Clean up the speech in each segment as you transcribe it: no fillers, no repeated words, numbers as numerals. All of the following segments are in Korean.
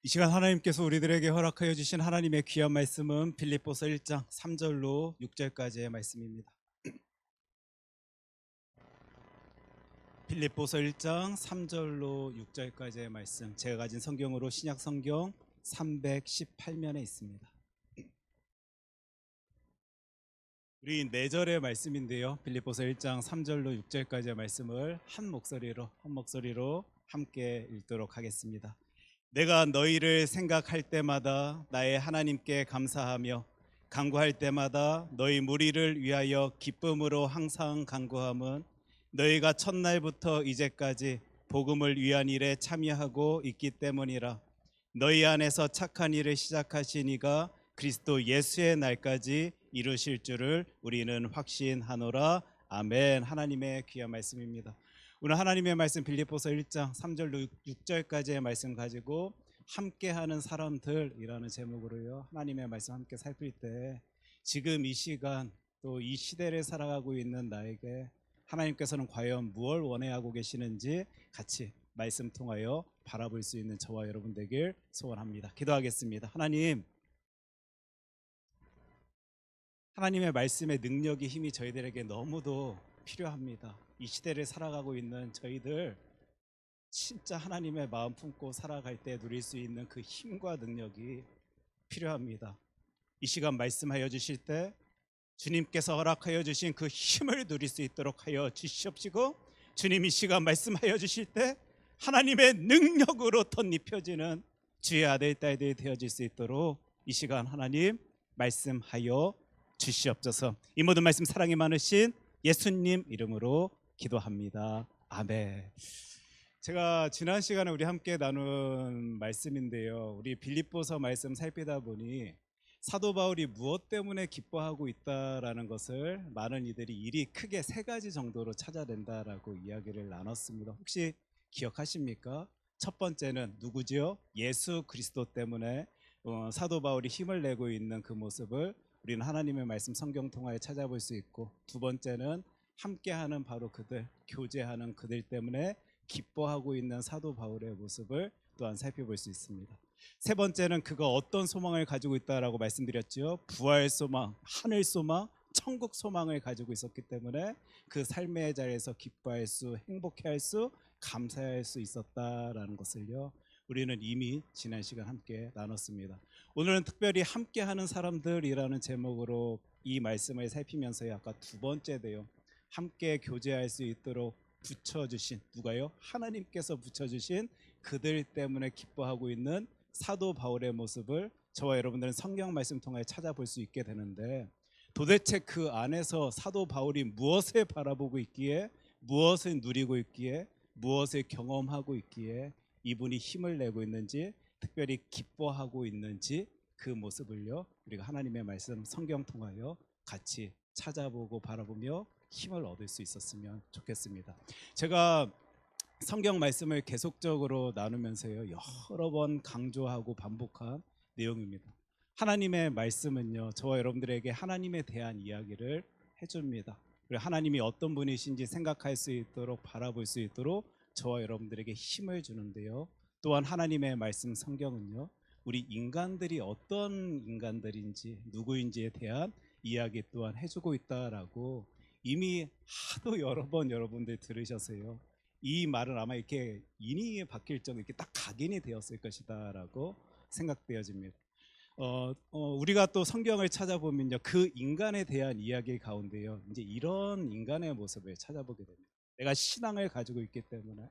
이 시간 하나님께서 우리들에게 허락하여 주신 하나님의 귀한 말씀은 빌립보서 1장 3절로 6절까지의 말씀입니다. 빌립보서 1장 3절로 6절까지의 말씀, 제가 가진 성경으로 신약 성경 318면에 있습니다. 우리 4절의 말씀인데요, 빌립보서 1장 3절로 6절까지의 말씀을 한 목소리로 함께 읽도록 하겠습니다. 내가 너희를 생각할 때마다 나의 하나님께 감사하며 간구할 때마다 너희 무리를 위하여 기쁨으로 항상 간구함은 너희가 첫날부터 이제까지 복음을 위한 일에 참여하고 있기 때문이라. 너희 안에서 착한 일을 시작하신 이가 그리스도 예수의 날까지 이루실 줄을 우리는 확신하노라. 아멘. 하나님의 귀한 말씀입니다. 오늘 하나님의 말씀 빌립보서 1장 3절로 6절까지의 말씀 가지고 함께하는 사람들이라는 제목으로요, 하나님의 말씀 함께 살필 때 지금 이 시간 또 이 시대를 살아가고 있는 나에게 하나님께서는 과연 무엇을 원해하고 계시는지 같이 말씀 통하여 바라볼 수 있는 저와 여러분 되길 소원합니다. 기도하겠습니다. 하나님의 말씀의 능력이 힘이 저희들에게 너무도 필요합니다. 이 시대를 살아가고 있는 저희들 진짜 하나님의 마음 품고 살아갈 때 누릴 수 있는 그 힘과 능력이 필요합니다. 이 시간 말씀하여 주실 때 주님께서 허락하여 주신 그 힘을 누릴 수 있도록 하여 주시옵시고, 주님 이 시간 말씀하여 주실 때 하나님의 능력으로 덧입혀지는 주의 아들 딸들이 되어질 수 있도록 이 시간 하나님 말씀하여 주시옵소서. 이 모든 말씀 사랑이 많으신 예수님 이름으로 기도합니다. 아멘. 제가 지난 시간에 우리 함께 나눈 말씀인데요, 우리 빌립보서 말씀 살피다 보니 사도 바울이 무엇 때문에 기뻐하고 있다라는 것을 많은 이들이 일이 크게 3가지 정도로 찾아낸다라고 이야기를 나눴습니다. 혹시 기억하십니까? 첫 번째는 누구지요? 예수 그리스도 때문에 사도 바울이 힘을 내고 있는 그 모습을 우리는 하나님의 말씀 성경 통하여 찾아볼 수 있고, 두 번째는 함께하는 바로 그들, 교제하는 그들 때문에 기뻐하고 있는 사도 바울의 모습을 또한 살펴볼 수 있습니다. 세 번째는 그가 어떤 소망을 가지고 있다라고 말씀드렸죠. 부활 소망, 하늘 소망, 천국 소망을 가지고 있었기 때문에 그 삶의 자리에서 기뻐할 수, 행복해할 수, 감사할 수 있었다라는 것을요, 우리는 이미 지난 시간 함께 나눴습니다. 오늘은 특별히 함께하는 사람들이라는 제목으로 이 말씀을 살피면서 아까 두 번째 내용, 함께 교제할 수 있도록 붙여주신, 누가요? 하나님께서 붙여주신 그들 때문에 기뻐하고 있는 사도 바울의 모습을 저와 여러분들은 성경 말씀 통해 찾아볼 수 있게 되는데, 도대체 그 안에서 사도 바울이 무엇을 바라보고 있기에, 무엇을 누리고 있기에, 무엇을 경험하고 있기에 이분이 힘을 내고 있는지, 특별히 기뻐하고 있는지, 그 모습을요 우리가 하나님의 말씀 성경 통하여 같이 찾아보고 바라보며 힘을 얻을 수 있었으면 좋겠습니다. 제가 성경 말씀을 계속적으로 나누면서요, 여러 번 강조하고 반복한 내용입니다. 하나님의 말씀은요, 저와 여러분들에게 하나님에 대한 이야기를 해줍니다. 그리고 하나님이 어떤 분이신지 생각할 수 있도록, 바라볼 수 있도록 저와 여러분들에게 힘을 주는데요, 또한 하나님의 말씀 성경은요, 우리 인간들이 어떤 인간들인지, 누구인지에 대한 이야기 또한 해주고 있다라고 이미 하도 여러 번 여러분들 들으셔서요, 이 말은 아마 이렇게 인이 바뀔 정도 이렇게 딱 각인이 되었을 것이다라고 생각되어집니다. 우리가 또 성경을 찾아보면요, 그 인간에 대한 이야기 가운데요, 이제 이런 인간의 모습을 찾아보게 됩니다. 내가 신앙을 가지고 있기 때문에,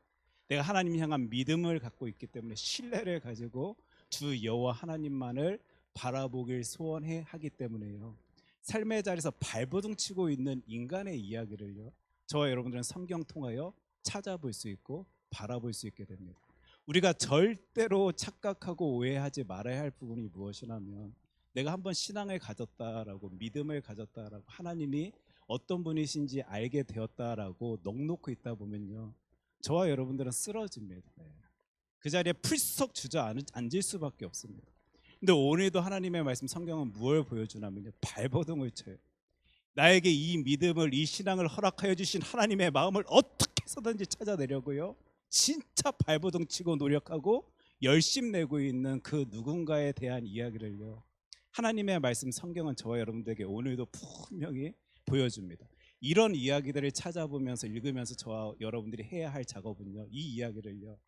내가 하나님 향한 믿음을 갖고 있기 때문에, 신뢰를 가지고 주 여호와 하나님만을 바라보길 소원해 하기 때문에요, 삶의 자리에서 발버둥 치고 있는 인간의 이야기를요, 저와 여러분들은 성경 통하여 찾아볼 수 있고 바라볼 수 있게 됩니다. 우리가 절대로 착각하고 오해하지 말아야 할 부분이 무엇이냐면, 내가 한번 신앙을 가졌다라고, 믿음을 가졌다라고, 하나님이 어떤 분이신지 알게 되었다라고 넋놓고 있다 보면요, 저와 여러분들은 쓰러집니다. 그 자리에 풀썩 주저앉을 수밖에 없습니다. 근데 오늘도 하나님의 말씀 성경은 무엇을 보여주냐면요, 발버둥을 쳐요. 나에게 이 믿음을, 이 신앙을 허락하여 주신 하나님의 마음을 어떻게 해서든지 찾아내려고요, 진짜 발버둥 치고 노력하고 열심 내고 있는 그 누군가에 대한 이야기를요, 하나님의 말씀 성경은 저와 여러분들에게 오늘도 분명히 보여줍니다. 이런 이야기들을 찾아보면서 읽으면서 저와 여러분들이 해야 할 작업은요, 이 이야기를요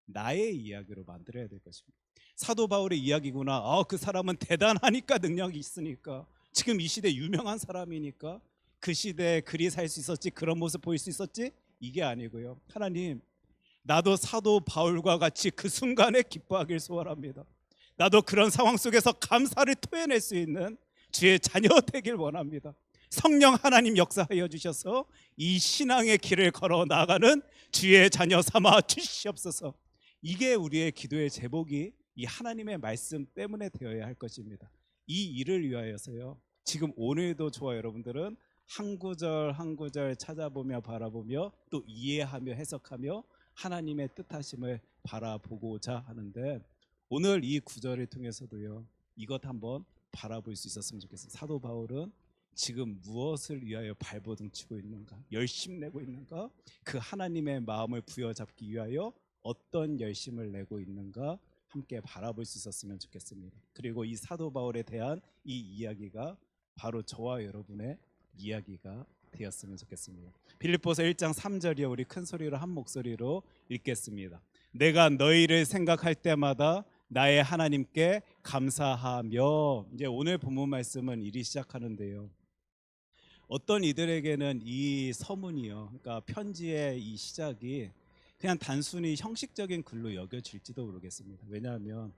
나의 이야기로 만들어야 될 것입니다. 사도 바울의 이야기구나. 그 사람은 대단하니까, 능력이 있으니까, 지금 이 시대 유명한 사람이니까 그 시대에 그리 살 수 있었지, 그런 모습 보일 수 있었지, 이게 아니고요. 하나님, 나도 사도 바울과 같이 그 순간에 기뻐하길 소원합니다. 나도 그런 상황 속에서 감사를 토해낼 수 있는 주의 자녀 되길 원합니다. 성령 하나님 역사하여 주셔서 이 신앙의 길을 걸어 나가는 주의 자녀 삼아 주시옵소서. 이게 우리의 기도의 제목이 이 하나님의 말씀 때문에 되어야 할 것입니다. 이 일을 위하여서요, 지금 오늘도 저와 여러분들은 한 구절 한 구절 찾아보며 바라보며 또 이해하며 해석하며 하나님의 뜻하심을 바라보고자 하는데, 오늘 이 구절을 통해서도요 이것 한번 바라볼 수 있었으면 좋겠어요. 사도 바울은 지금 무엇을 위하여 발버둥 치고 있는가, 열심 내고 있는가, 그 하나님의 마음을 부여잡기 위하여 어떤 열심을 내고 있는가 함께 바라볼 수 있었으면 좋겠습니다. 그리고 이 사도 바울에 대한 이 이야기가 바로 저와 여러분의 이야기가 되었으면 좋겠습니다. 빌립보서 1장 3절이요, 우리 큰 소리로 한 목소리로 읽겠습니다. 내가 너희를 생각할 때마다 나의 하나님께 감사하며. 이제 오늘 본문 말씀은 이리 시작하는데요, 어떤 이들에게는 이 서문이요, 그러니까 편지의 이 시작이 그냥 단순히 형식적인 글로 여겨질지도 모르겠습니다. 왜냐하면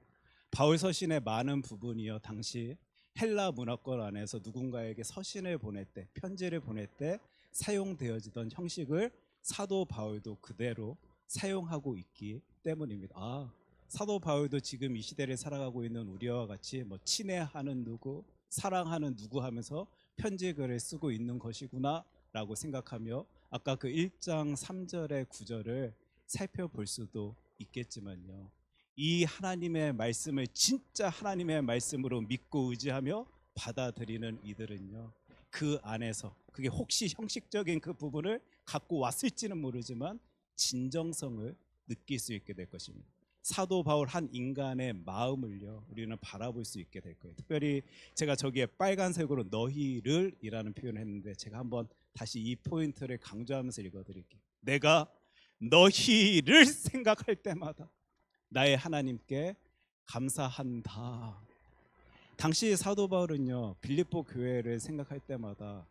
바울 서신의 많은 부분이요, 당시 헬라 문화권 안에서 누군가에게 서신을 보낼 때, 편지를 보낼 때 사용되어지던 형식을 사도 바울도 그대로 사용하고 있기 때문입니다. 사도 바울도 지금 이 시대를 살아가고 있는 우리와 같이 뭐 친애하는 누구, 사랑하는 누구 하면서 편지 글을 쓰고 있는 것이구나 라고 생각하며 아까 그 1장 3절의 구절을 살펴볼 수도 있겠지만요, 이 하나님의 말씀을 진짜 하나님의 말씀으로 믿고 의지하며 받아들이는 이들은요, 그 안에서 그게 혹시 형식적인 그 부분을 갖고 왔을지는 모르지만 진정성을 느낄 수 있게 될 것입니다. 사도 바울 한 인간의 마음을요 우리는 바라볼 수 있게 될 거예요. 특별히 제가 저기에 빨간색으로 너희를 이라는 표현을 했는데, 제가 한번 다시 이 포인트를 강조하면서 읽어드릴게요. 내가 너희를 생각할 때마다 나의 하나님께 감사한다. 당시 사도 바울은요 빌립보 교회를 생각할 때마다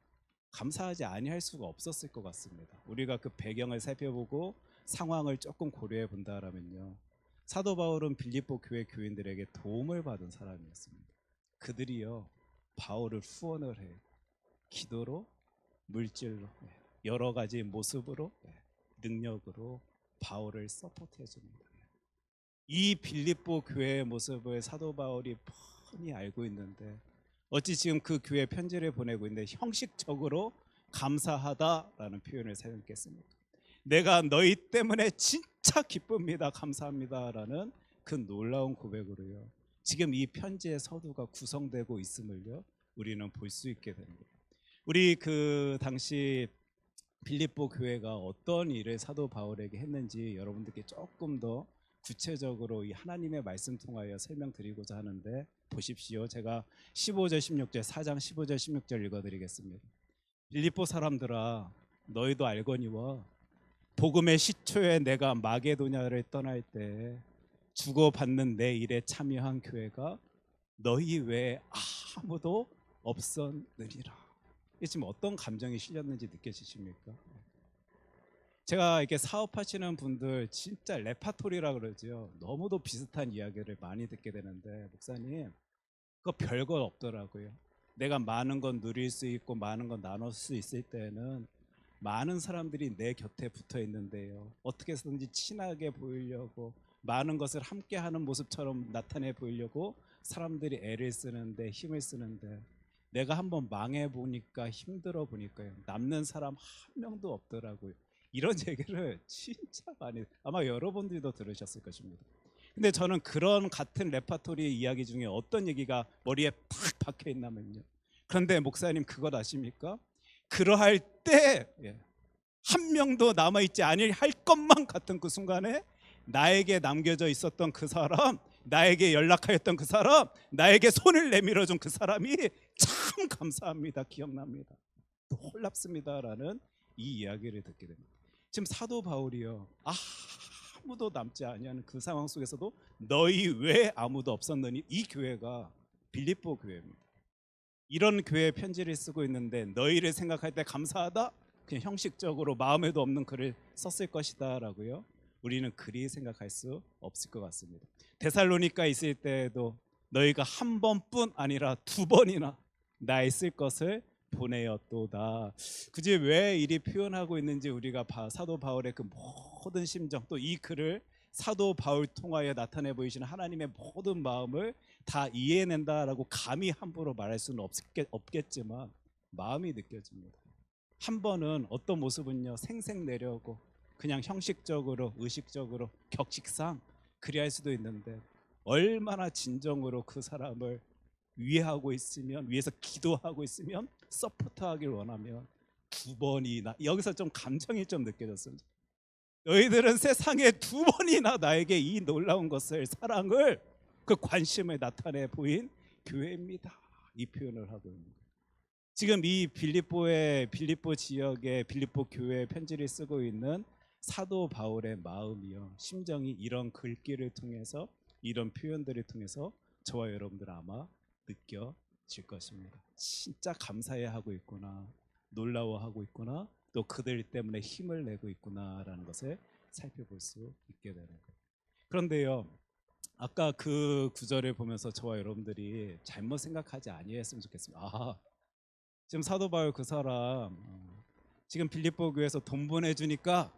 감사하지 아니할 수가 없었을 것 같습니다. 우리가 그 배경을 살펴보고 상황을 조금 고려해 본다라면요, 사도 바울은 빌립보 교회 교인들에게 도움을 받은 사람이었습니다. 그들이요 바울을 후원을 해요. 기도로, 물질로, 여러 가지 모습으로, 능력으로 바울을 서포트해 줍니다. 이 빌립보 교회의 모습을 사도 바울이 뻔히 알고 있는데 어찌 지금 그 교회 편지를 보내고 있는데 형식적으로 감사하다라는 표현을 사용했습니까? 내가 너희 때문에 진짜 기쁩니다, 감사합니다라는 그 놀라운 고백으로요 지금 이 편지의 서두가 구성되고 있음을요 우리는 볼 수 있게 됩니다. 우리 그 당시 빌립보 교회가 어떤 일을 사도 바울에게 했는지 여러분들께 조금 더 구체적으로 이 하나님의 말씀 통하여 설명드리고자 하는데, 보십시오. 제가 15절 16절 4장 15절 16절 읽어드리겠습니다. 빌립보 사람들아, 너희도 알거니와 복음의 시초에 내가 마게도냐를 떠날 때 주고받는 내 일에 참여한 교회가 너희 외에 아무도 없었느니라. 이게 지금 어떤 감정이 실렸는지 느껴지십니까? 제가 이렇게 사업하시는 분들 진짜 레파토리라 그러죠. 너무도 비슷한 이야기를 많이 듣게 되는데, 목사님 그거 별거 없더라고요. 내가 많은 건 누릴 수 있고 많은 건 나눌 수 있을 때는 많은 사람들이 내 곁에 붙어 있는데요, 어떻게 해서든지 친하게 보이려고 많은 것을 함께 하는 모습처럼 나타내 보이려고 사람들이 애를 쓰는데, 힘을 쓰는데, 내가 한번 망해 보니까, 힘들어 보니까요, 남는 사람 한 명도 없더라고요. 이런 얘기를 진짜 많이 아마 여러분들도 들으셨을 것입니다. 근데 저는 그런 같은 레파토리의 이야기 중에 어떤 얘기가 머리에 탁 박혀 있냐면요, 그런데 목사님 그걸 아십니까? 그러할 때 한 명도 남아있지 아니할 것만 같은 그 순간에 나에게 남겨져 있었던 그 사람, 나에게 연락하였던 그 사람, 나에게 손을 내밀어 준 그 사람이 참 감사합니다. 기억납니다. 놀랍습니다라는 이 이야기를 듣게 됩니다. 지금 사도 바울이요, 아무도 남지 아니하는 그 상황 속에서도 너희 왜 아무도 없었느니, 이 교회가 빌립보 교회입니다. 이런 교회 편지를 쓰고 있는데 너희를 생각할 때 감사하다? 그냥 형식적으로 마음에도 없는 글을 썼을 것이다 라고요. 우리는 그리 생각할 수 없을 것 같습니다. 데살로니가 있을 때에도 너희가 한 번뿐 아니라 두 번이나 나의 쓸 것을 보내었도다. 굳이 왜 이리 표현하고 있는지 우리가 사도 바울의 그 모든 심정, 또 이 글을 사도 바울 통하여 나타내 보이시는 하나님의 모든 마음을 다 이해낸다라고 감히 함부로 말할 수는 없겠지만 마음이 느껴집니다. 한 번은 어떤 모습은요, 생색내려고 그냥 형식적으로 의식적으로 격식상 그리할 수도 있는데, 얼마나 진정으로 그 사람을 위하고 있으면, 위해서 기도하고 있으면, 서포트하길 원하면 두 번이나, 여기서 좀 감정이 좀 느껴졌습니다. 너희들은 세상에 두 번이나 나에게 이 놀라운 것을, 사랑을, 그 관심을 나타내 보인 교회입니다. 이 표현을 하고 있는 거예요. 지금 이 빌립보 지역의 빌립보 교회 편지를 쓰고 있는 사도 바울의 마음이요, 심정이 이런 글귀를 통해서, 이런 표현들을 통해서 저와 여러분들 아마 느껴질 것입니다. 진짜 감사해 하고 있구나, 놀라워하고 있구나, 또 그들 때문에 힘을 내고 있구나라는 것을 살펴볼 수 있게 되는 거예요. 그런데요, 아까 그 구절을 보면서 저와 여러분들이 잘못 생각하지 아니했으면 좋겠습니다. 지금 사도 바울 그 사람 지금 빌립보 교회에서 돈 보내주니까,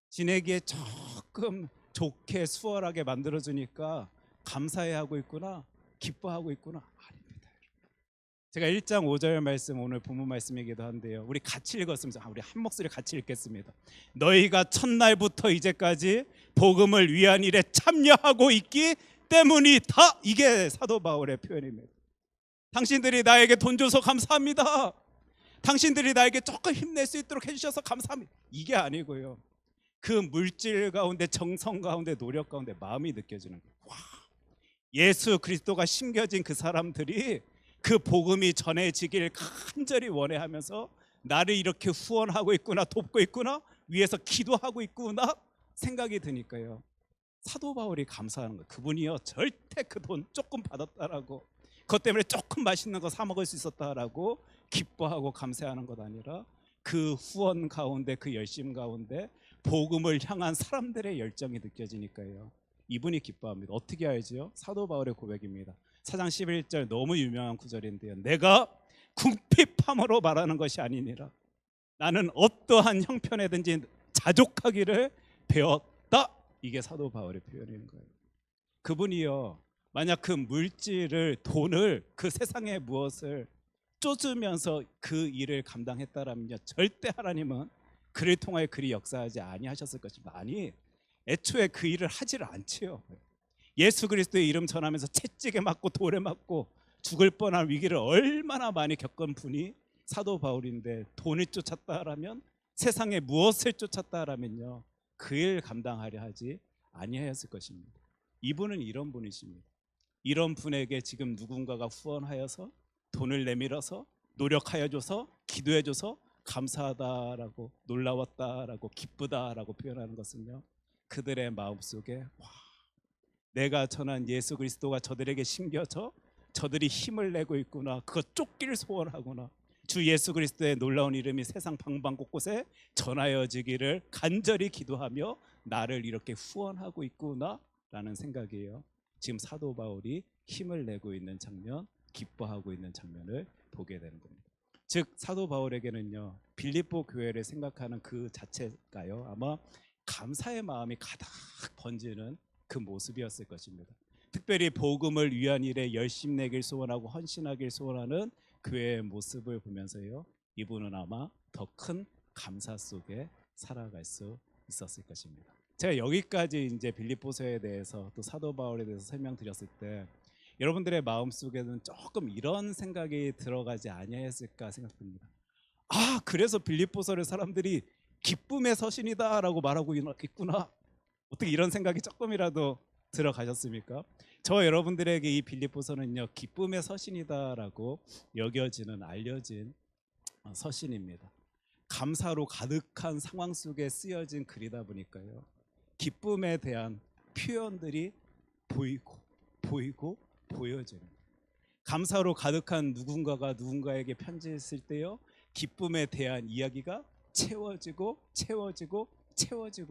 지내기에 조금 좋게 수월하게 만들어주니까 감사해하고 있구나, 기뻐하고 있구나. 아닙니다. 제가 1장 5절 말씀, 오늘 본문 말씀이기도 한데요, 우리 같이 읽었습니다. 우리 한 목소리 같이 읽겠습니다. 너희가 첫날부터 이제까지 복음을 위한 일에 참여하고 있기 때문이다. 이게 사도 바울의 표현입니다. 당신들이 나에게 돈 줘서 감사합니다. 당신들이 나에게 조금 힘낼 수 있도록 해주셔서 감사합니다. 이게 아니고요, 그 물질 가운데, 정성 가운데, 노력 가운데 마음이 느껴지는 거예요. 와, 예수 그리스도가 심겨진 그 사람들이 그 복음이 전해지길 간절히 원해하면서 나를 이렇게 후원하고 있구나, 돕고 있구나, 위해서 기도하고 있구나 생각이 드니까요, 사도 바울이 감사하는 거예요. 그분이요, 절대 그 돈 조금 받았다라고, 그것 때문에 조금 맛있는 거 사 먹을 수 있었다라고 기뻐하고 감사하는 것 아니라, 그 후원 가운데, 그 열심 가운데 복음을 향한 사람들의 열정이 느껴지니까요, 이분이 기뻐합니다. 어떻게 알지요? 사도 바울의 고백입니다. 4장 11절, 너무 유명한 구절인데요, 내가 궁핍함으로 말하는 것이 아니니라, 나는 어떠한 형편에든지 자족하기를 배웠다. 이게 사도 바울의 표현인 거예요. 그분이요, 만약 그 물질을, 돈을, 그 세상의 무엇을 쫓으면서 그 일을 감당했다라면요, 절대 하나님은 그를 통하여 그리 역사하지 아니하셨을 것입니다. 아니, 애초에 그 일을 하지를 않지요. 예수 그리스도의 이름 전하면서 채찍에 맞고 돌에 맞고 죽을 뻔한 위기를 얼마나 많이 겪은 분이 사도 바울인데, 돈을 쫓았다라면, 세상에 무엇을 쫓았다라면요, 그 일 감당하려 하지 아니하였을 것입니다. 이분은 이런 분이십니다. 이런 분에게 지금 누군가가 후원하여서, 돈을 내밀어서, 노력하여줘서, 기도해줘서 감사하다라고, 놀라웠다라고, 기쁘다라고 표현하는 것은요, 그들의 마음속에, 와, 내가 전한 예수 그리스도가 저들에게 심겨져 저들이 힘을 내고 있구나, 그것 쫓기를 소원하구나, 주 예수 그리스도의 놀라운 이름이 세상 방방곳곳에 전하여지기를 간절히 기도하며 나를 이렇게 후원하고 있구나 라는 생각이에요. 지금 사도 바울이 힘을 내고 있는 장면, 기뻐하고 있는 장면을 보게 되는 겁니다. 즉 사도 바울에게는요, 빌립보 교회를 생각하는 그 자체가요, 아마 감사의 마음이 가득 번지는 그 모습이었을 것입니다. 특별히 복음을 위한 일에 열심 내길 소원하고 헌신하길 소원하는 그의 모습을 보면서요, 이분은 아마 더 큰 감사 속에 살아갈 수 있었을 것입니다. 제가 여기까지 이제 빌립보서에 대해서, 또 사도 바울에 대해서 설명드렸을 때, 여러분들의 마음 속에는 조금 이런 생각이 들어가지 아니했을까 생각됩니다. 그래서 빌립보서를 사람들이 기쁨의 서신이다라고 말하고 있구나. 어떻게 이런 생각이 조금이라도 들어가셨습니까? 저 여러분들에게 이 빌립보서는요, 기쁨의 서신이다라고 여겨지는 알려진 서신입니다. 감사로 가득한 상황 속에 쓰여진 글이다 보니까요, 기쁨에 대한 표현들이 보이고 보여지는, 감사로 가득한 누군가가 누군가에게 편지를 쓸 때요, 기쁨에 대한 이야기가 채워지고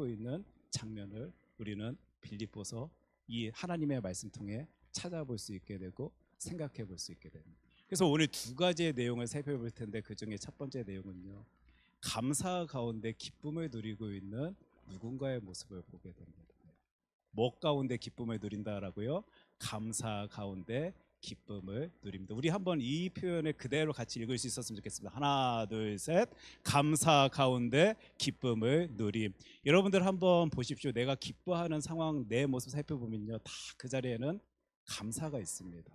있는 장면을 우리는 빌립보서 이 하나님의 말씀 통해 찾아볼 수 있게 되고 생각해 볼 수 있게 됩니다. 그래서 오늘 두 가지의 내용을 살펴볼 텐데, 그 중에 첫 번째 내용은요, 감사 가운데 기쁨을 누리고 있는 누군가의 모습을 보게 됩니다. 뭐 가운데 기쁨을 누린다라고요? 감사 가운데 기쁨을 누립니다. 우리 한번 이 표현을 그대로 같이 읽을 수 있었으면 좋겠습니다. 하나, 둘, 셋. 감사 가운데 기쁨을 누림. 여러분들 한번 보십시오. 내가 기뻐하는 상황, 내 모습 살펴보면요, 다 그 자리에는 감사가 있습니다.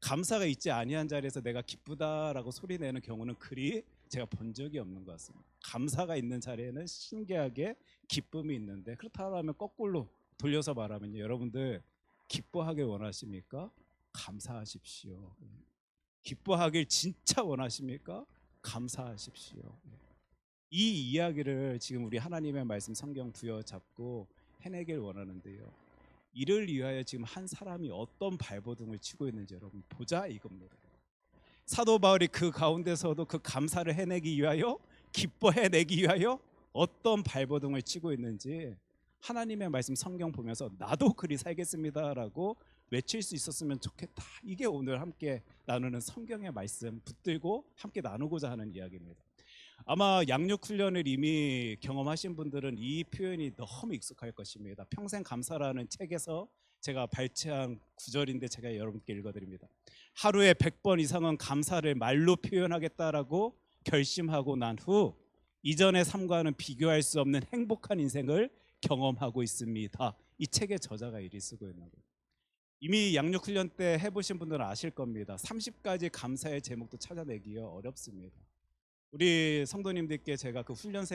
감사가 있지 아니한 자리에서 내가 기쁘다라고 소리내는 경우는 그리 제가 본 적이 없는 것 같습니다. 감사가 있는 자리에는 신기하게 기쁨이 있는데, 그렇다면 거꾸로 돌려서 말하면요, 여러분들 기뻐하길 원하십니까? 감사하십시오. 기뻐하길 진짜 원하십니까? 감사하십시오. 이 이야기를 지금 우리 하나님의 말씀 성경 부여잡고 해내길 원하는데요, 이를 위하여 지금 한 사람이 어떤 발버둥을 치고 있는지 여러분 보자 이겁니다. 사도 바울이 그 가운데서도 그 감사를 해내기 위하여, 기뻐해내기 위하여 어떤 발버둥을 치고 있는지 하나님의 말씀 성경 보면서 나도 그리 살겠습니다라고 외칠 수 있었으면 좋겠다. 이게 오늘 함께 나누는 성경의 말씀 붙들고 함께 나누고자 하는 이야기입니다. 아마 양육 훈련을 이미 경험하신 분들은 이 표현이 너무 익숙할 것입니다. 평생 감사라는 책에서 제가 발췌한 구절인데 제가 여러분께 읽어드립니다. 하루에 100번 이상은 감사를 말로 표현하겠다라고 결심하고 난 후 이전의 삶과는 비교할 수 없는 행복한 인생을 경험하고 있습니다. 이 책의 저자가 이리 쓰고 있는 거예요. 이미 양육 훈련 때 해보신 분들은 아실 겁니다. 30가지 감사의 제목도 찾아내기가 어렵습니다. 우리 성도님들께 제가 그 훈련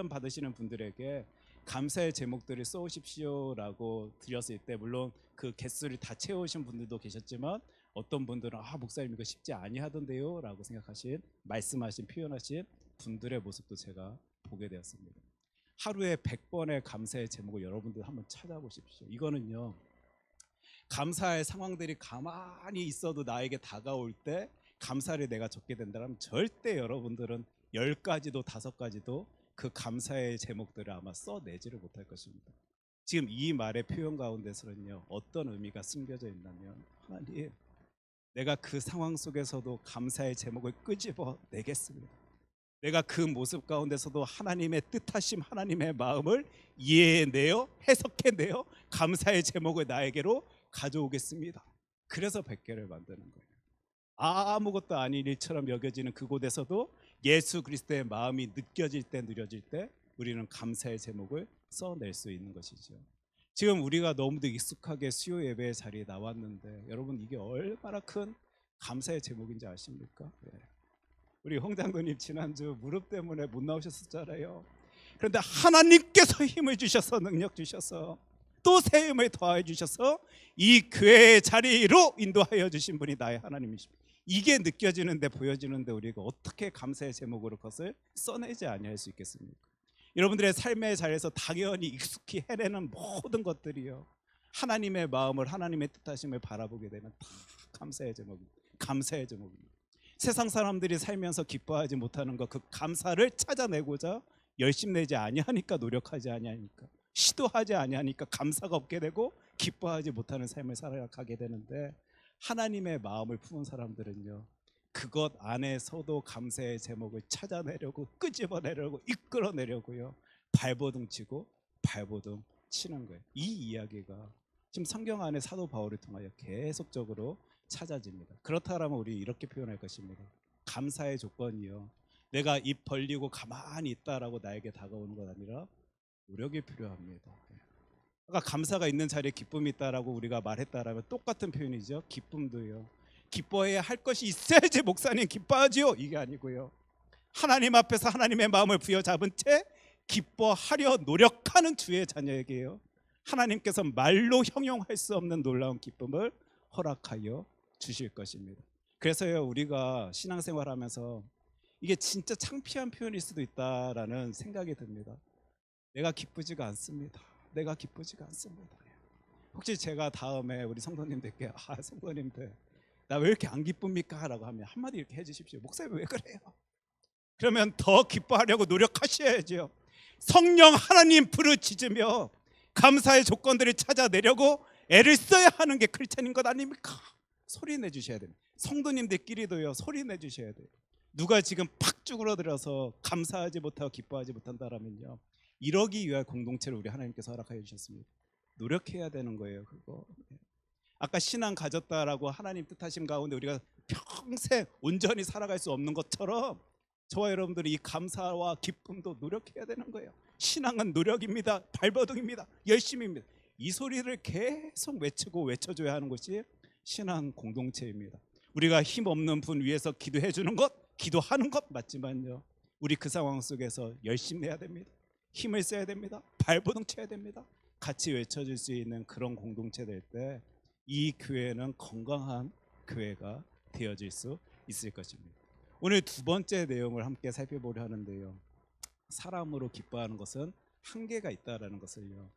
받으시는 분들에게 감사의 제목들을 써오십시오라고 드렸을 때, 물론 그 개수를 다 채우신 분들도 계셨지만 어떤 분들은 목사님 이거 쉽지 아니하던데요 라고 생각하신, 말씀하신, 표현하신 분들의 모습도 제가 보게 되었습니다. 하루에 100번의 감사의 제목을 여러분들 한번 찾아보십시오. 이거는요, 감사의 상황들이 가만히 있어도 나에게 다가올 때 감사를 내가 적게 된다면 절대 여러분들은 10가지도 5가지도 그 감사의 제목들을 아마 써내지를 못할 것입니다. 지금 이 말의 표현 가운데서는요, 어떤 의미가 숨겨져 있냐면, 하나님, 내가 그 상황 속에서도 감사의 제목을 끄집어 내겠습니다. 내가 그 모습 가운데서도 하나님의 뜻하심, 하나님의 마음을 이해해내어 해석해내어 감사의 제목을 나에게로 가져오겠습니다. 그래서 100개를 만드는 거예요. 아무것도 아닌 일처럼 여겨지는 그곳에서도 예수 그리스도의 마음이 느껴질 때, 누려질 때 우리는 감사의 제목을 써낼 수 있는 것이죠. 지금 우리가 너무도 익숙하게 수요 예배의 자리에 나왔는데, 여러분 이게 얼마나 큰 감사의 제목인지 아십니까? 우리 홍장도님 지난주 무릎 때문에 못 나오셨었잖아요. 그런데 하나님께서 힘을 주셔서, 능력 주셔서, 또 새 힘을 더하여 주셔서 이 교회의 자리로 인도하여 주신 분이 나의 하나님이십니다. 이게 느껴지는데, 보여지는데 우리가 어떻게 감사의 제목으로 그것을 써내지 아니할 수 있겠습니까? 여러분들의 삶의 자리에서 당연히 익숙히 해내는 모든 것들이요, 하나님의 마음을, 하나님의 뜻하심을 바라보게 되면 다 감사의 제목입니다. 감사의 제목입니다. 세상 사람들이 살면서 기뻐하지 못하는 것, 그 감사를 찾아내고자 열심내지 아니하니까, 노력하지 아니하니까, 시도하지 아니하니까 감사가 없게 되고 기뻐하지 못하는 삶을 살아가게 되는데, 하나님의 마음을 품은 사람들은요, 그것 안에서도 감사의 제목을 찾아내려고, 끄집어내려고, 이끌어내려고요, 발버둥 치고 발버둥 치는 거예요. 이 이야기가 지금 성경 안에 사도 바울을 통하여 계속적으로 찾아집니다. 그렇다면 우리 이렇게 표현할 것입니다. 감사의 조건이요, 내가 입 벌리고 가만히 있다라고 나에게 다가오는 것 아니라 노력이 필요합니다. 아까 감사가 있는 자리에 기쁨이 있다라고 우리가 말했다라면 똑같은 표현이죠. 기쁨도요, 기뻐해야 할 것이 있어야지 목사님 기뻐하지요, 이게 아니고요, 하나님 앞에서 하나님의 마음을 부여잡은 채 기뻐하려 노력하는 주의 자녀에게요, 하나님께서 말로 형용할 수 없는 놀라운 기쁨을 허락하여 주실 것입니다. 그래서요, 우리가 신앙생활하면서 이게 진짜 창피한 표현일 수도 있다라는 생각이 듭니다. 내가 기쁘지가 않습니다. 내가 기쁘지가 않습니다. 혹시 제가 다음에 우리 성도님들께 성도님들 나 왜 이렇게 안 기쁩니까? 라고 하면 한마디 이렇게 해주십시오. 목사님 왜 그래요? 그러면 더 기뻐하려고 노력하셔야죠. 성령 하나님 부르짖으며 감사의 조건들을 찾아내려고 애를 써야 하는 게 크리스찬인 것 아닙니까? 소리 내주셔야 됩니다. 성도님들끼리도요, 소리 내주셔야 돼요. 누가 지금 팍 쭈그러들어서 감사하지 못하고 기뻐하지 못한다라면요, 이러기 위한 공동체를 우리 하나님께서 허락하여 주셨습니다. 노력해야 되는 거예요, 그거. 아까 신앙 가졌다라고 하나님 뜻하심 가운데 우리가 평생 온전히 살아갈 수 없는 것처럼 저와 여러분들이 이 감사와 기쁨도 노력해야 되는 거예요. 신앙은 노력입니다. 발버둥입니다. 열심입니다. 이 소리를 계속 외치고 외쳐줘야 하는 것이 신앙 공동체입니다. 우리가 힘없는 분 위해서 기도해 주는 것, 기도하는 것 맞지만요, 우리 그 상황 속에서 열심히 해야 됩니다. 힘을 써야 됩니다. 발버둥 쳐야 됩니다. 같이 외쳐줄 수 있는 그런 공동체 될 때 이 교회는 건강한 교회가 되어질 수 있을 것입니다. 오늘 두 번째 내용을 함께 살펴보려 하는데요, 사람으로 기뻐하는 것은 한계가 있다라는 것을요,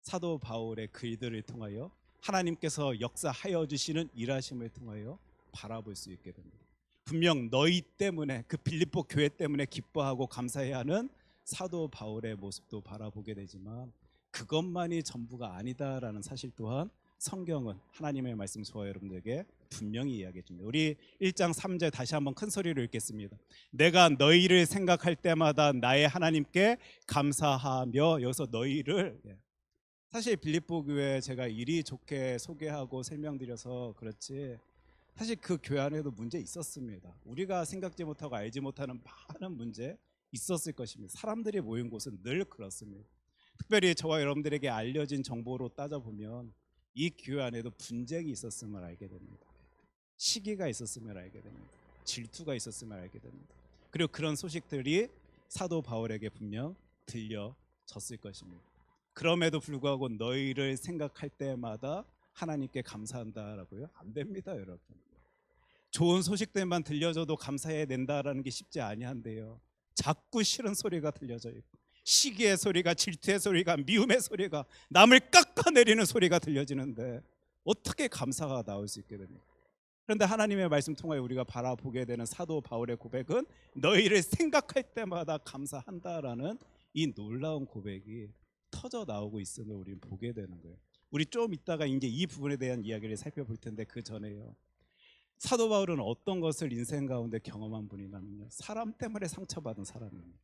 사도 바울의 글들을 통하여 하나님께서 역사하여 주시는 일하심을 통하여 바라볼 수 있게 됩니다. 분명 너희 때문에, 그 빌립보 교회 때문에 기뻐하고 감사해야 하는 사도 바울의 모습도 바라보게 되지만 그것만이 전부가 아니다라는 사실 또한 성경은 하나님의 말씀 저와 여러분들에게 분명히 이야기해 줍니다. 우리 1장 3절 다시 한번 큰 소리로 읽겠습니다. 내가 너희를 생각할 때마다 나의 하나님께 감사하며, 여기서 너희를, 사실 빌립보 교회 제가 이리 좋게 소개하고 설명드려서 그렇지 사실 그 교회 안에도 문제 있었습니다. 우리가 생각지 못하고 알지 못하는 많은 문제 있었을 것입니다. 사람들이 모인 곳은 늘 그렇습니다. 특별히 저와 여러분들에게 알려진 정보로 따져보면 이 교회 안에도 분쟁이 있었음을 알게 됩니다. 시기가 있었음을 알게 됩니다. 질투가 있었음을 알게 됩니다. 그리고 그런 소식들이 사도 바울에게 분명 들려졌을 것입니다. 그럼에도 불구하고 너희를 생각할 때마다 하나님께 감사한다라고요? 안 됩니다, 여러분. 좋은 소식들만 들려줘도 감사해야 된다라는 게 쉽지 아니한데요, 자꾸 싫은 소리가 들려져 있고 시기의 소리가, 질투의 소리가, 미움의 소리가, 남을 깎아내리는 소리가 들려지는데 어떻게 감사가 나올 수 있게 됩니까? 그런데 하나님의 말씀 통하여 우리가 바라보게 되는 사도 바울의 고백은 너희를 생각할 때마다 감사한다라는 이 놀라운 고백이 터져 나오고 있음을 우리는 보게 되는 거예요. 우리 좀 이따가 이제 이 부분에 대한 이야기를 살펴볼 텐데 그 전에요, 사도 바울은 어떤 것을 인생 가운데 경험한 분이냐면요, 사람 때문에 상처받은 사람입니다.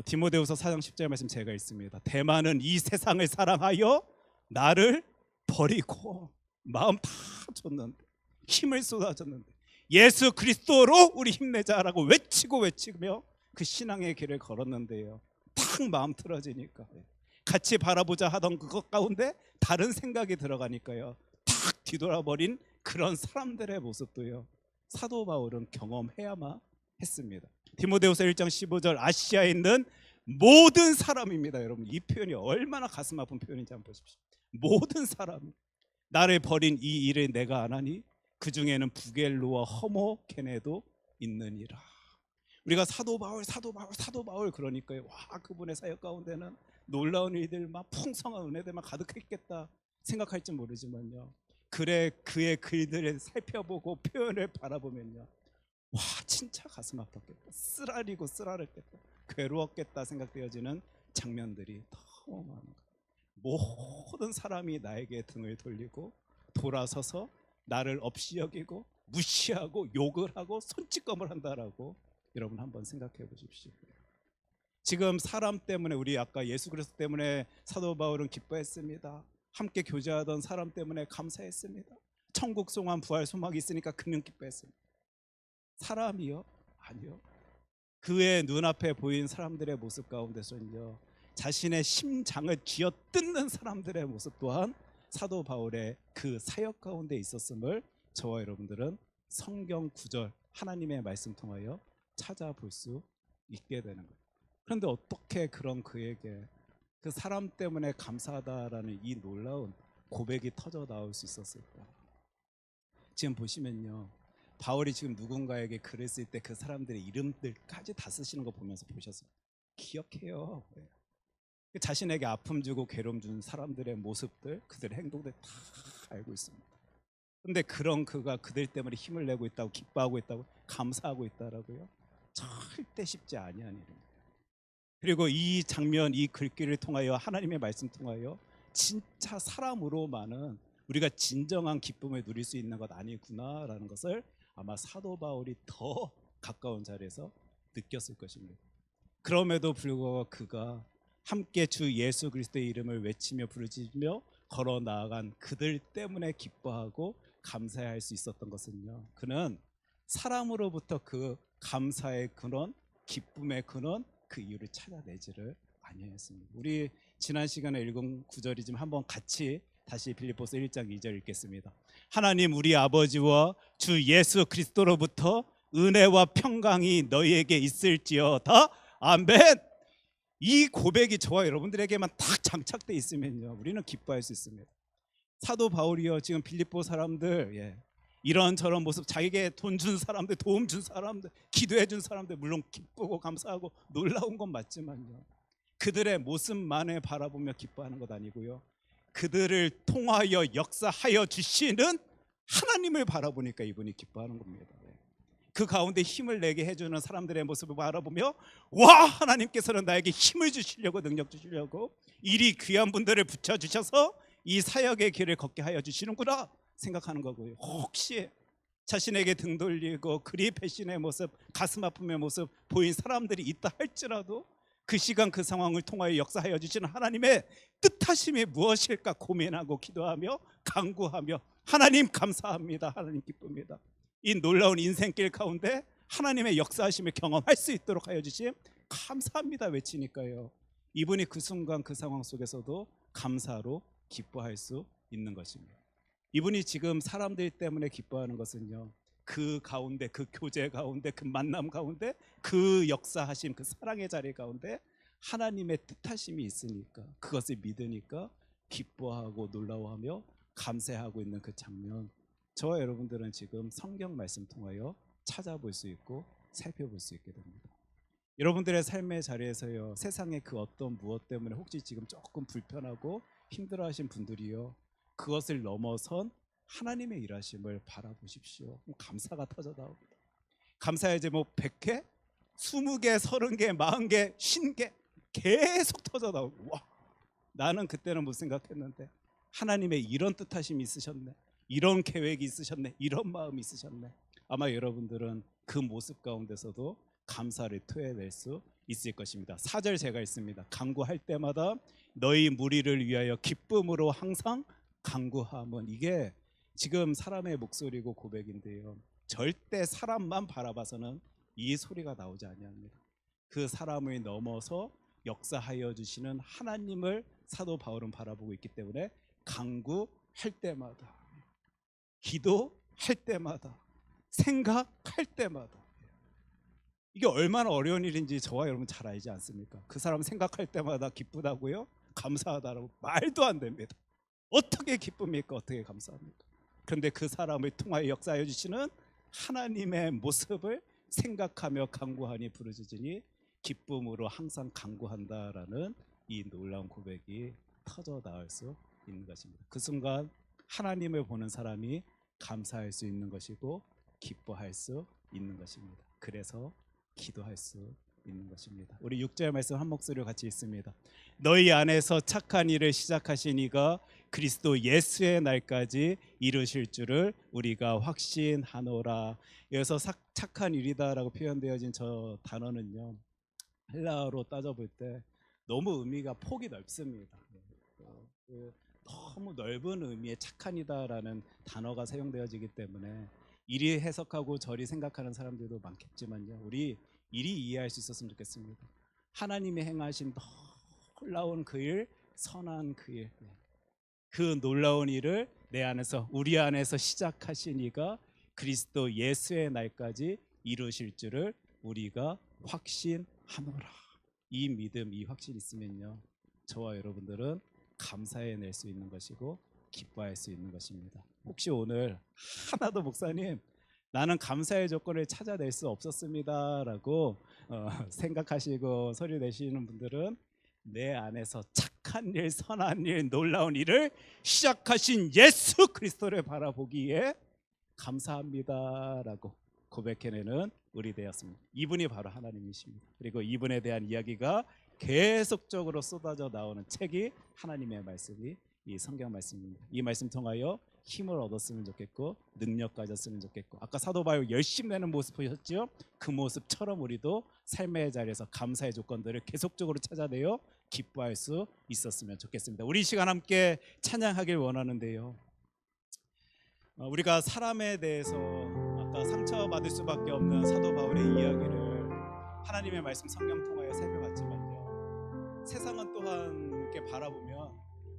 디모데후서 4장 10절 말씀 제가 읽습니다. 대만은 이 세상을 사랑하여 나를 버리고 마음 다 줬는데, 힘을 쏟아졌는데 예수 그리스도로 우리 힘내자라고 외치며 그 신앙의 길을 걸었는데요, 탁 마음 틀어지니까 같이 바라보자 하던 그것 가운데 다른 생각이 들어가니까요, 탁 뒤돌아버린 그런 사람들의 모습도요, 사도 바울은 경험해야만 했습니다. 디모데후서 1장 15절 아시아에 있는 모든 사람입니다. 여러분, 이 표현이 얼마나 가슴 아픈 표현인지 한번 보십시오. 모든 사람, 나를 버린 이 일을 내가 안 하니 그 중에는 부겔로와 허모케네도 있느니라. 우리가 사도 바울 그러니까요, 와, 그분의 사역 가운데는 놀라운 일들, 막 풍성한 은혜들만 가득했겠다 생각할지 모르지만요, 그래 그의 글들을 살펴보고 표현을 바라보면요, 와, 진짜 가슴 아팠겠다, 쓰라리고 쓰라렸겠다, 괴로웠겠다 생각되어지는 장면들이 너무 많은 거예요. 모든 사람이 나에게 등을 돌리고 돌아서서 나를 없이 여기고 무시하고 욕을 하고 손찌검을 한다라고 여러분 한번 생각해 보십시오. 지금 사람 때문에, 우리 아까 예수 그리스도 때문에 사도 바울은 기뻐했습니다. 함께 교제하던 사람 때문에 감사했습니다. 천국 소망, 부활 소망이 있으니까 그는 기뻐했습니다. 사람이요? 아니요. 그의 눈앞에 보인 사람들의 모습 가운데서는요, 자신의 심장을 쥐어뜯는 사람들의 모습 또한 사도 바울의 그 사역 가운데 있었음을 저와 여러분들은 성경 구절, 하나님의 말씀 통하여 찾아볼 수 있게 되는 거예요. 그런데 어떻게 그런 그에게 그 사람 때문에 감사하다라는 이 놀라운 고백이 터져 나올 수 있었을까? 지금 보시면요, 바울이 지금 누군가에게 글을 쓸 때 그 사람들의 이름들까지 다 쓰시는 거 보면서 보셨어요. 기억해요. 자신에게 아픔 주고 괴로움 준 사람들의 모습들, 그들의 행동들 다 알고 있습니다. 근데 그런 그가 그들 때문에 힘을 내고 있다고, 기뻐하고 있다고, 감사하고 있다라고요? 절대 쉽지 아니한 일입니다. 그리고 이 장면, 이 글귀를 통하여, 하나님의 말씀 통하여 진짜 사람으로만은 우리가 진정한 기쁨을 누릴 수 있는 것 아니구나라는 것을 아마 사도 바울이 더 가까운 자리에서 느꼈을 것입니다. 그럼에도 불구하고 그가 함께 주 예수 그리스도의 이름을 외치며 부르짖으며 걸어 나아간 그들 때문에 기뻐하고 감사할 수 있었던 것은요, 그는 사람으로부터 그 감사의 근원, 기쁨의 근원, 그 이유를 찾아내지를 아니했습니다. 우리 지난 시간에 읽은 구절이지만 한번 같이 다시 빌립보서 1장 2절 읽겠습니다. 하나님 우리 아버지와 주 예수 그리스도로부터 은혜와 평강이 너희에게 있을지어다. 아멘. 이 고백이 저와 여러분들에게만 딱 장착돼 있으면요, 우리는 기뻐할 수 있습니다. 사도 바울이요, 지금 빌립보 사람들, 이런저런 모습, 자기에게 돈 준 사람들, 도움 준 사람들, 기도해 준 사람들, 물론 기쁘고 감사하고 놀라운 건 맞지만요, 그들의 모습만을 바라보며 기뻐하는 것 아니고요, 그들을 통하여 역사하여 주시는 하나님을 바라보니까 이분이 기뻐하는 겁니다. 그 가운데 힘을 내게 해주는 사람들의 모습을 바라보며, 와, 하나님께서는 나에게 힘을 주시려고, 능력 주시려고 이리 귀한 분들을 붙여주셔서 이 사역의 길을 걷게 하여 주시는구나 생각하는 거고요. 혹시 자신에게 등 돌리고 그리 배신의 모습, 가슴 아픔의 모습 보인 사람들이 있다 할지라도 그 시간 그 상황을 통하여 역사하여 주시는 하나님의 뜻하심이 무엇일까 고민하고 기도하며 간구하며, 하나님 감사합니다, 하나님 기쁩니다, 이 놀라운 인생길 가운데 하나님의 역사하심을 경험할 수 있도록 하여 주심 감사합니다 외치니까요, 이분이 그 순간 그 상황 속에서도 감사로 기뻐할 수 있는 것입니다. 이분이 지금 사람들 때문에 기뻐하는 것은요, 그 가운데, 그 교제 가운데, 그 만남 가운데, 그 역사하심, 그 사랑의 자리 가운데 하나님의 뜻하심이 있으니까, 그것을 믿으니까 기뻐하고 놀라워하며 감사하고 있는 그 장면, 저와 여러분들은 지금 성경 말씀 통하여 찾아볼 수 있고 살펴볼 수 있게 됩니다. 여러분들의 삶의 자리에서요, 세상의 그 어떤 무엇 때문에 혹시 지금 조금 불편하고 힘들어하신 분들이요, 그것을 넘어선 하나님의 일하심을 바라보십시오. 감사가 터져 나옵니다. 감사의 제목 100개, 20개, 30개, 40개, 50개 계속 터져 나오고, 와, 나는 그때는 못 생각했는데 하나님의 이런 뜻하심이 있으셨네, 이런 계획이 있으셨네, 이런 마음이 있으셨네. 아마 여러분들은 그 모습 가운데서도 감사를 토해낼 수 있을 것입니다. 4절 제가 읽습니다. 간구할 때마다 너희 무리를 위하여 기쁨으로 항상 간구함은, 이게 지금 사람의 목소리고 고백인데요, 절대 사람만 바라봐서는 이 소리가 나오지 아니합니다. 그 사람을 넘어서 역사하여 주시는 하나님을 사도 바울은 바라보고 있기 때문에 간구할 때마다, 기도할 때마다, 생각할 때마다, 이게 얼마나 어려운 일인지 저와 여러분 잘 알지 않습니까? 그 사람 생각할 때마다 기쁘다고요? 감사하다라고? 말도 안 됩니다. 어떻게 기쁩니까? 어떻게 감사합니까? 그런데 그 사람을 통하여 역사하여 주시는 하나님의 모습을 생각하며 간구하니 부르짖으니 기쁨으로 항상 간구한다라는 이 놀라운 고백이 터져 나올 수 있는 것입니다. 그 순간 하나님을 보는 사람이 감사할 수 있는 것이고 기뻐할 수 있는 것입니다. 그래서 기도할 수 있는 것입니다. 우리 6절 말씀 한 목소리로 같이 읽습니다. 너희 안에서 착한 일을 시작하신 이가 그리스도 예수의 날까지 이루실 줄을 우리가 확신하노라. 여기서 착한 일이다라고 표현되어진 저 단어는요, 헬라어로 따져볼 때 너무 의미가 폭이 넓습니다. 너무 넓은 의미의 착한이다라는 단어가 사용되어지기 때문에 이리 해석하고 저리 생각하는 사람들도 많겠지만요, 우리 이리 이해할 수 있었으면 좋겠습니다. 하나님이 행하신 놀라운 그 일, 선한 그 일, 그 놀라운 일을 내 안에서, 우리 안에서 시작하신 이가 그리스도 예수의 날까지 이루실 줄을 우리가 확신하노라. 이 믿음, 이 확신이 있으면요, 저와 여러분들은 감사해낼 수 있는 것이고 기뻐할 수 있는 것입니다. 혹시 오늘 하나도 목사님 나는 감사의 조건을 찾아낼 수 없었습니다라고 생각하시고 소리 내시는 분들은 내 안에서 착한 일, 선한 일, 놀라운 일을 시작하신 예수 그리스도를 바라보기에 감사합니다라고 고백해내는 우리 되었습니다. 이분이 바로 하나님이십니다. 그리고 이분에 대한 이야기가 계속적으로 쏟아져 나오는 책이 하나님의 말씀이 이 성경 말씀입니다. 이 말씀 통하여 힘을 얻었으면 좋겠고 능력 가졌으면 좋겠고, 아까 사도 바울 열심 내는 모습 보셨죠? 그 모습처럼 우리도 삶의 자리에서 감사의 조건들을 계속적으로 찾아내어 기뻐할 수 있었으면 좋겠습니다. 우리 이 시간 함께 찬양하길 원하는데요, 우리가 사람에 대해서 아까 상처받을 수밖에 없는 사도 바울의 이야기를 하나님의 말씀 성경 통하여 살펴봤지만요, 세상은 또한 이렇게 바라보면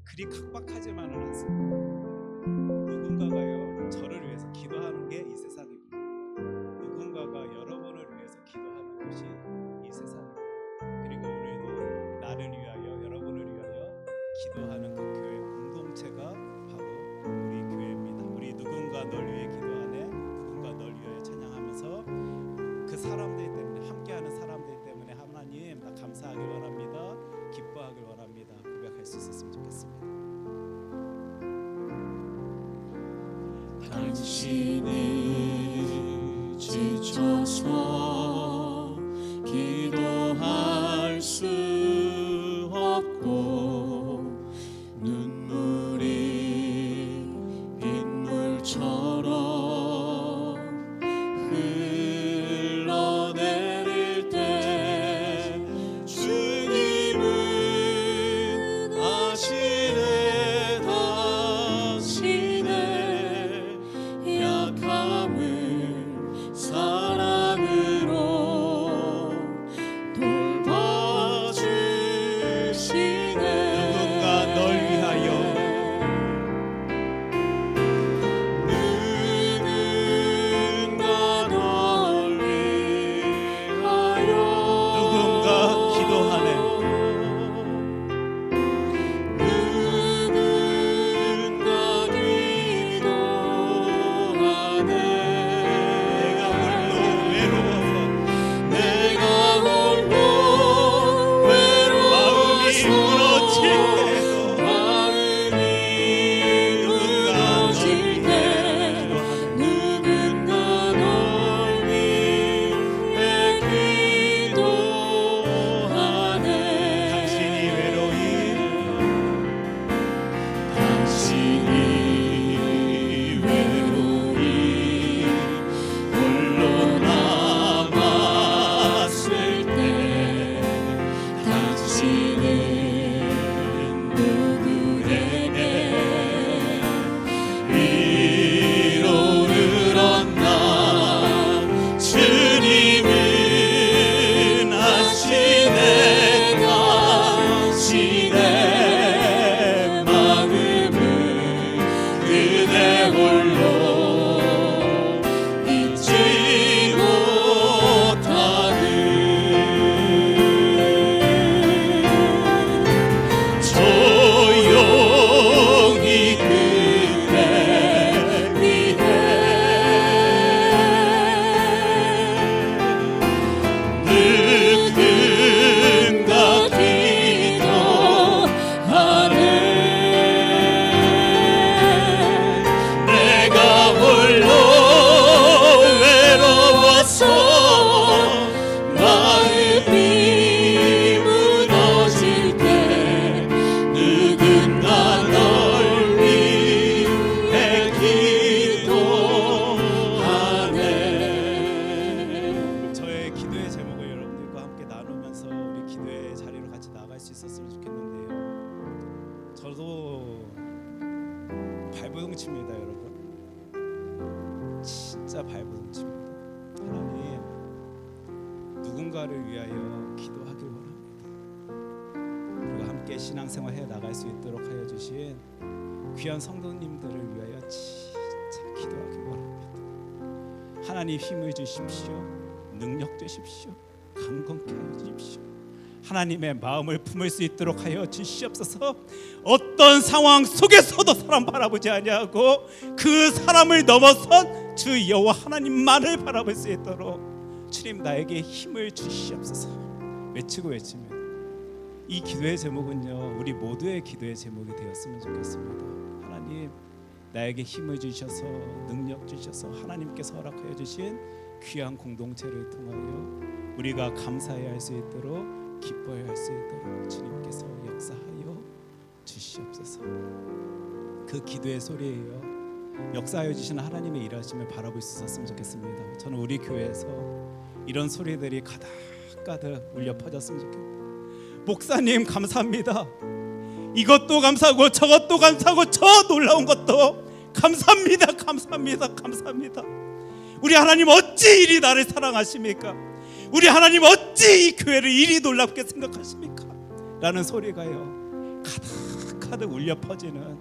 그리 각박하지만은 않습니다. 누군가가요 저를 위해서 기도하는 게 이 세상입니다. 누군가가 여러분을 위해서 기도하는 것이 이 세상입니다. 그리고 오늘도 나를 위하여, 여러분을 위하여 기도하는 그 교회 공동체가 바로 우리 교회입니다. 우리 누군가 널 위해 기도하네, 누군가 널 위하여 찬양하면서 그 사람들 때문에, 함께하는 사람들 때문에 하나님 나 감사하길 원합니다, 기뻐하길 원합니다 고백할 수 있었으면 좋겠습니다. 당신이 지쳐서 기도할 수 없고 눈물이 빗물처럼 흘러내릴 때 주님은 아시네 당신의 약함을 사랑으로 돌봐주시네. 누군가 널 위하여, 누군가 널 위하여 누군가 기도하네, 누군가 기도하네. 내가 홀로 외로워서, 내가 홀로 마음이 무너질 때에도 마음이 무너질 때 누군가 널 위해 기도하네. 당신이 외로이 홀로 남았을 때 당신은 누구에게 위로를 얻나. 주님은 아시네 당신의 마음을 그대 홀로 잊지 못하는 조용히 그대 위해 누군가 기도하네. 내가 홀로 외로워서 마음이 무너질 때 누군가 널 위해 기도하네. 저의 기도의 제목을 여러분들과 함께 나누면서 우리 기도의 자리로 같이 나갈 수 있었으면 좋겠는데요, 저도 발버둥칩니다 여러분, 진짜 발버둥칩니다. 하나님, 누군가를 위하여 기도하길 원합니다. 그리고 함께 신앙생활 해 나갈 수 있도록 하여 주신 귀한 성도님들을 위하여 진짜 기도하길 원합니다. 하나님 힘을 주십시오, 능력 주십시오, 강건케 하여 주십시오. 하나님의 마음을 품을 수 있도록 하여 주시옵소서. 어떤 상황 속에서도 사람 바라보지 아니하고 그 사람을 넘어선 주 여호와 하나님만을 바라볼 수 있도록 주님 나에게 힘을 주시옵소서. 외치고 외치면 이 기도의 제목은요, 우리 모두의 기도의 제목이 되었으면 좋겠습니다. 하나님, 나에게 힘을 주셔서 능력 주셔서 하나님께서 허락하여 주신 귀한 공동체를 통하여 우리가 감사해야 할 수 있도록 기뻐해야 할 수 있도록 주님께서 역사하여 주시옵소서. 그 기도의 소리예요. 역사하여 주시는 하나님의 일하심을 바라볼 수 있었으면 좋겠습니다. 저는 우리 교회에서 이런 소리들이 가득가득 울려 퍼졌으면 좋겠습니다. 목사님 감사합니다. 이것도 감사하고 저것도 감사하고 저 놀라운 것도 감사합니다. 감사합니다. 감사합니다. 우리 하나님 어찌 이리 나를 사랑하십니까? 우리 하나님 어찌 이 교회를 이리 놀랍게 생각하십니까? 라는 소리가요 가득가득 울려 퍼지는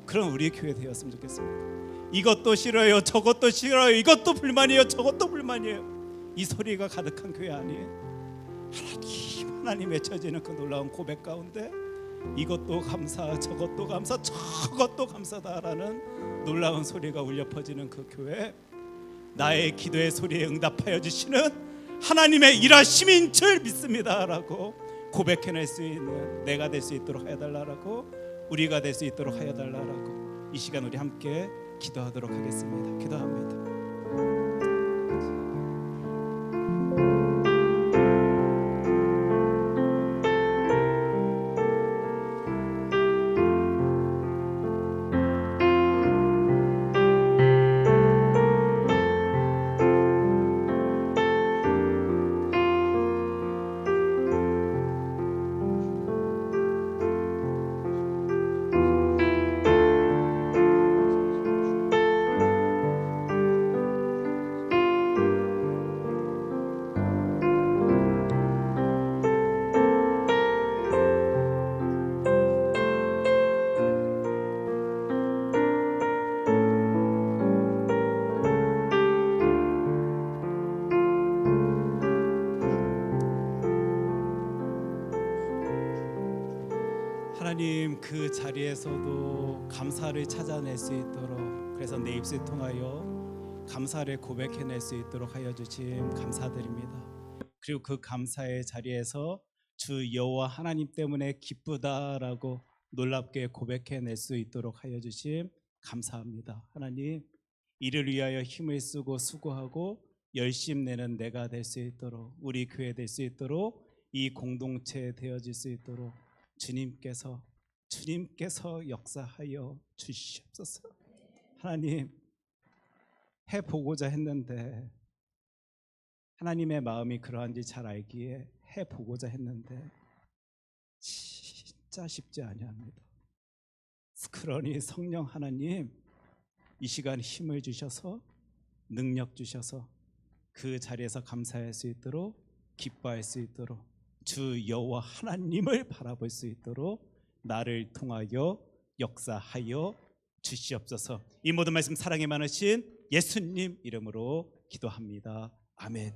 그런 우리 교회 되었으면 좋겠습니다. 이것도 싫어요, 저것도 싫어요, 이것도 불만이에요, 저것도 불만이에요. 이 소리가 가득한 교회 아니에요? 하나님 외쳐지는 그 놀라운 고백 가운데 이것도 감사, 저것도 감사, 저것도 감사다라는 놀라운 소리가 울려 퍼지는 그 교회, 나의 기도의 소리에 응답하여 주시는 하나님의 일하심인 줄 믿습니다라고 고백해낼 수 있는 내가 될 수 있도록 하여달라고, 우리가 될 수 있도록 하여달라고 이 시간 우리 함께 기도하도록 하겠습니다. 기도합니다. 하나님, 그 자리에서도 감사를 찾아낼 수 있도록, 그래서 내 입술 통하여 감사를 고백해낼 수 있도록 하여 주심 감사드립니다. 그리고 그 감사의 자리에서 주 여호와 하나님 때문에 기쁘다라고 놀랍게 고백해낼 수 있도록 하여 주심 감사합니다. 하나님, 이를 위하여 힘을 쓰고 수고하고 열심 내는 내가 될 수 있도록, 우리 교회 될 수 있도록, 이 공동체 되어질 수 있도록 주님께서 역사하여 주시옵소서. 하나님, 해보고자 했는데, 하나님의 마음이 그러한지 잘 알기에 해보고자 했는데 진짜 쉽지 아니합니다. 그러니 성령 하나님, 이 시간 힘을 주셔서 능력 주셔서 그 자리에서 감사할 수 있도록, 기뻐할 수 있도록, 주 여호와 하나님을 바라볼 수 있도록 나를 통하여 역사하여 주시옵소서. 이 모든 말씀 사랑이 많으신 예수님 이름으로 기도합니다. 아멘.